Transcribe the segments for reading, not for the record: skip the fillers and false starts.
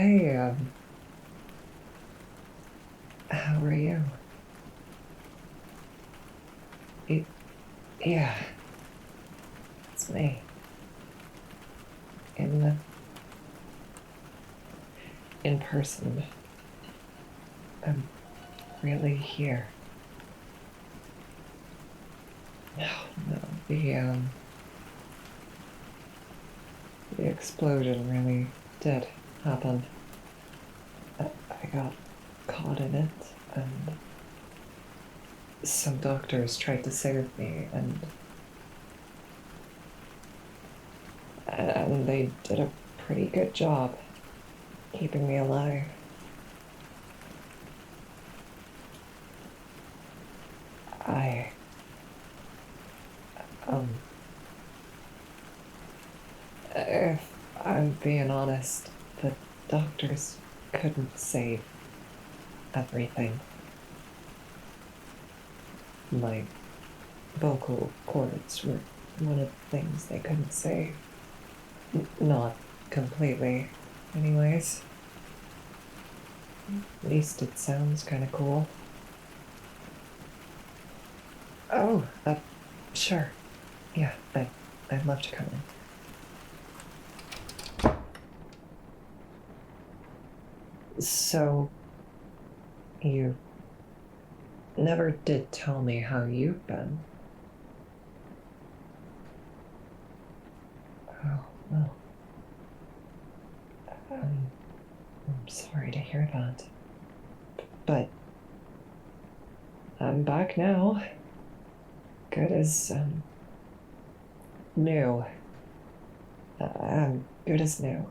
Hey, how are you? Y- yeah, it's me. In in person. I'm really here. No, no, the explosion really did happen. I got caught in it, and some doctors tried to save me, and they did a pretty good job keeping me alive. I, um, if I'm being honest, the doctors couldn't save everything. My vocal cords were one of the things they couldn't save. Not completely, anyways. At least it sounds kind of cool. Oh, sure. Yeah, I'd love to come in. So, you never did tell me how you've been. Oh, well, um, I'm sorry to hear that. But I'm back now. Good as, new. I'm good as new.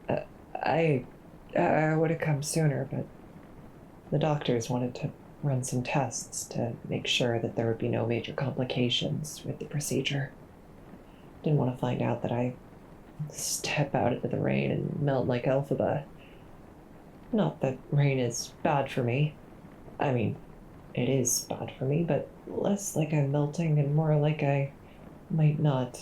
Uh, I, I would have come sooner, but the doctors wanted to run some tests to make sure that there would be no major complications with the procedure. Didn't want to find out that I step out into the rain and melt like Elphaba. Not that rain is bad for me. I mean, it is bad for me, but less like I'm melting and more like I might not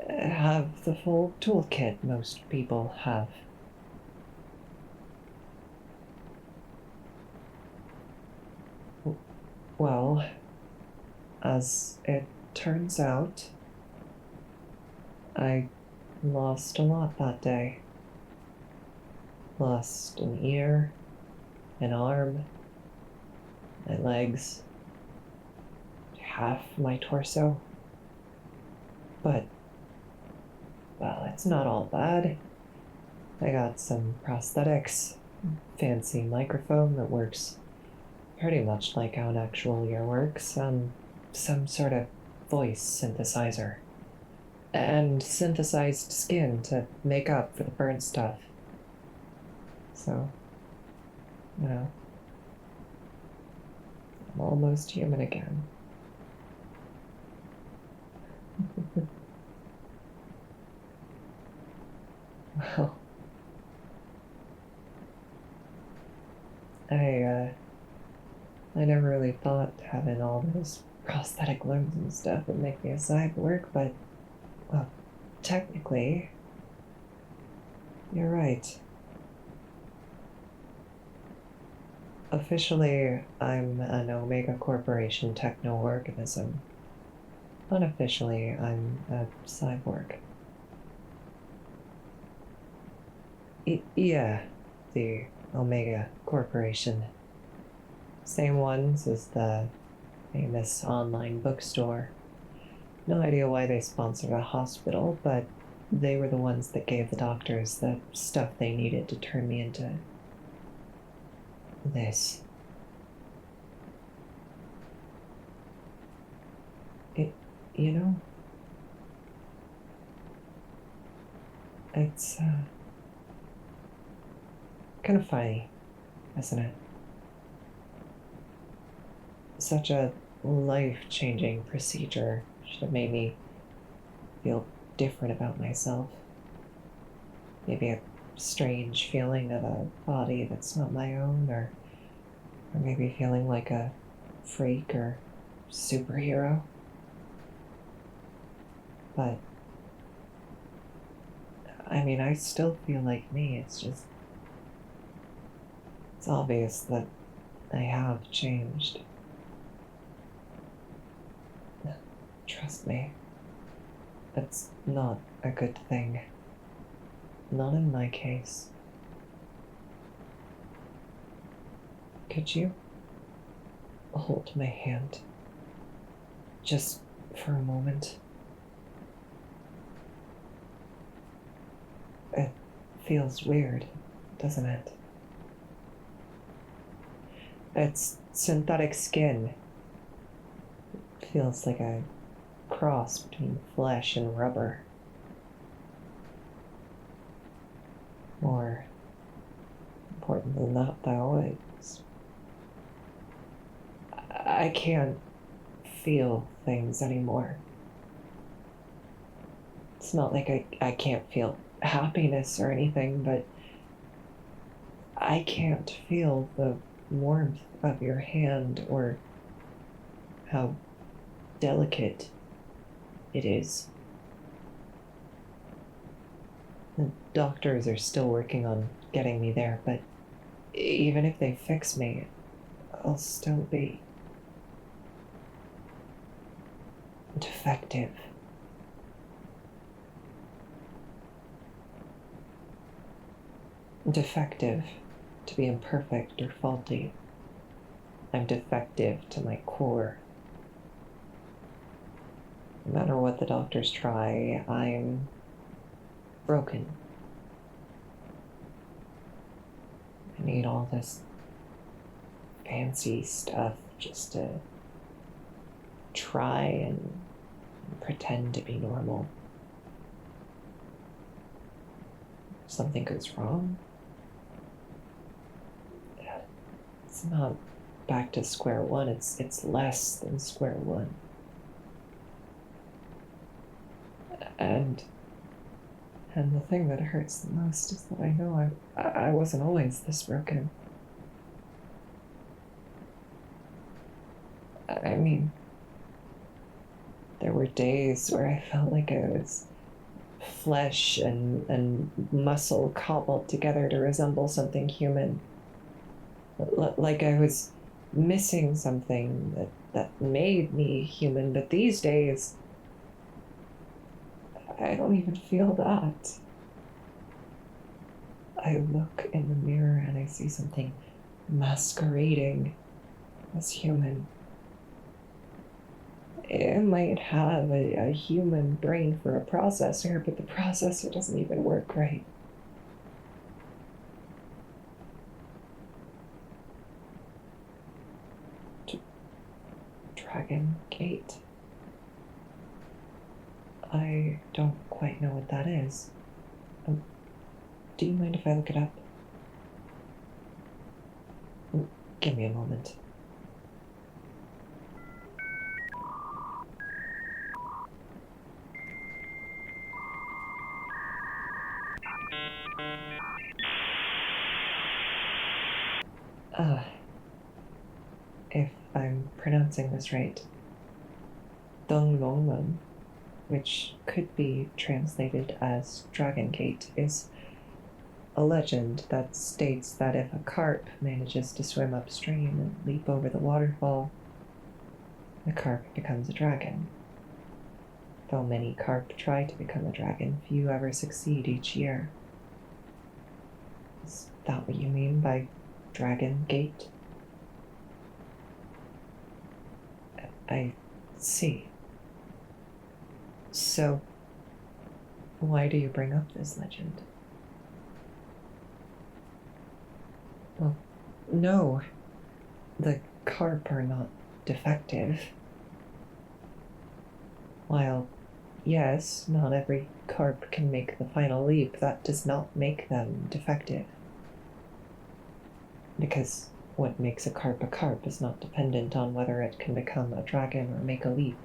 have the full toolkit most people have. Well, as it turns out, I lost a lot that day. Lost an ear, an arm, my legs, half my torso. But, well, it's not all bad. I got some prosthetics, fancy microphone that works pretty much like how an actual ear works, and some sort of voice synthesizer. And synthesized skin to make up for the burnt stuff. So, you know, I'm almost human again. Well, I, uh, I never really thought having all those prosthetic limbs and stuff would make me a cyborg, but, well, technically, you're right. Officially, I'm an Omega Corporation techno organism. Unofficially, I'm a cyborg. Yeah, the Omega Corporation. Same ones as the famous online bookstore. No idea why they sponsored a hospital, but they were the ones that gave the doctors the stuff they needed to turn me into this. It, you know, it's kind of funny, isn't it? Such a life-changing procedure should have made me feel different about myself. Maybe a strange feeling of a body that's not my own, or maybe feeling like a freak or superhero. But I mean, I still feel like me. It's obvious that I have changed. Trust me, it's not a good thing. Not in my case. Could you hold my hand? Just for a moment. It feels weird, doesn't it? It's synthetic skin. It feels like a cross between flesh and rubber. More important than that, though, I can't feel things anymore. It's not like I can't feel happiness or anything, but I can't feel the warmth of your hand or how delicate it is. The doctors are still working on getting me there, but even if they fix me, I'll still be defective. Defective to be imperfect or faulty. I'm defective to my core. No matter what the doctors try, I'm broken. I need all this fancy stuff just to try and pretend to be normal. If something goes wrong, it's not back to square one, it's less than square one. And the thing that hurts the most is that I know I wasn't always this broken. I mean, there were days where I felt like I was flesh and muscle cobbled together to resemble something human. Like I was missing something that made me human, but these days, I don't even feel that. I look in the mirror and I see something masquerading as human. It might have a human brain for a processor, but the processor doesn't even work right. Dragon Gate. I don't quite know what that is. Do you mind if I look it up? Give me a moment. If I'm pronouncing this right, Donglongmen, which could be translated as Dragon Gate, is a legend that states that if a carp manages to swim upstream and leap over the waterfall, the carp becomes a dragon. Though many carp try to become a dragon, few ever succeed each year. Is that what you mean by Dragon Gate? I see. So, why do you bring up this legend? Well, no. The carp are not defective. While, yes, not every carp can make the final leap, that does not make them defective. Because what makes a carp is not dependent on whether it can become a dragon or make a leap.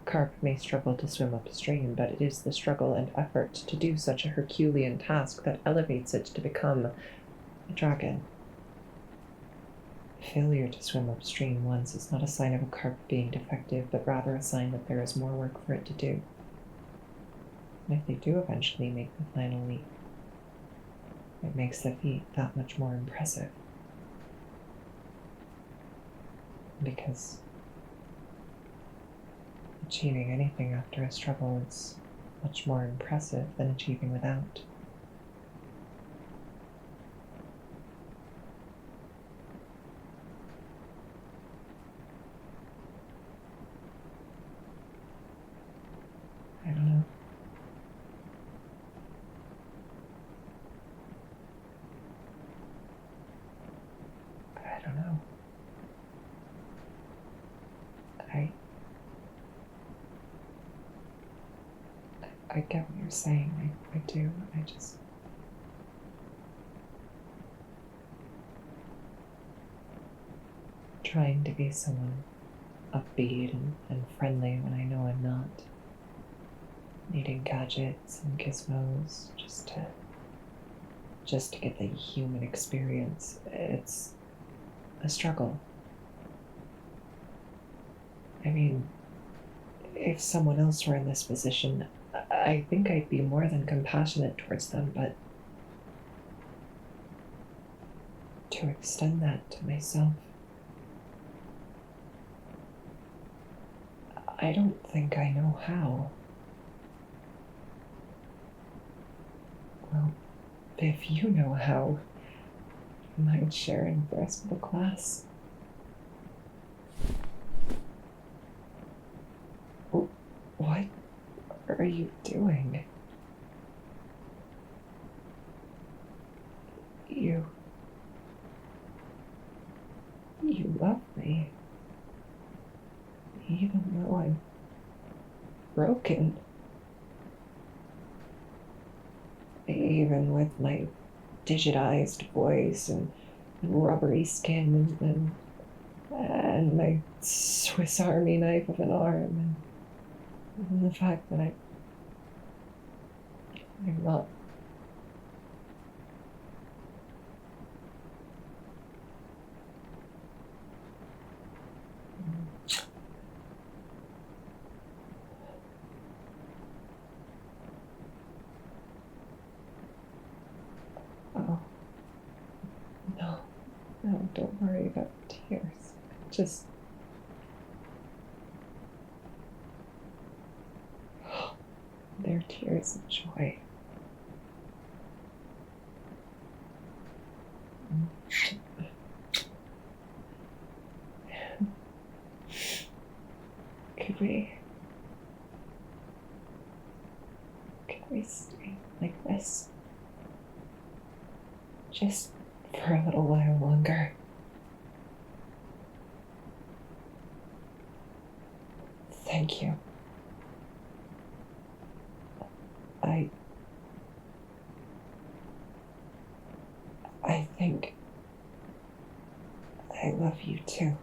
Carp may struggle to swim upstream, but it is the struggle and effort to do such a Herculean task that elevates it to become a dragon. Failure to swim upstream once is not a sign of a carp being defective, but rather a sign that there is more work for it to do. And if they do eventually make the final leap, it makes the feat that much more impressive. Because achieving anything after a struggle is much more impressive than achieving without. I don't know. I don't know. I get what you're saying. I do. I just. Trying to be someone upbeat and friendly when I know I'm not. Needing gadgets and gizmos just to get the human experience. It's a struggle. I mean, if someone else were in this position, I think I'd be more than compassionate towards them, but to extend that to myself, I don't think I know how. Well, if you know how, you might share in the rest of the class. What are you doing? You love me. Even though I'm broken. Even with my digitized voice and rubbery skin and my Swiss Army knife of an arm and the fact that I'm not. Oh, no, don't worry about the tears. Just. They're tears of joy. Could we stay like this? Just for a little while longer. Thank you. I think I love you too.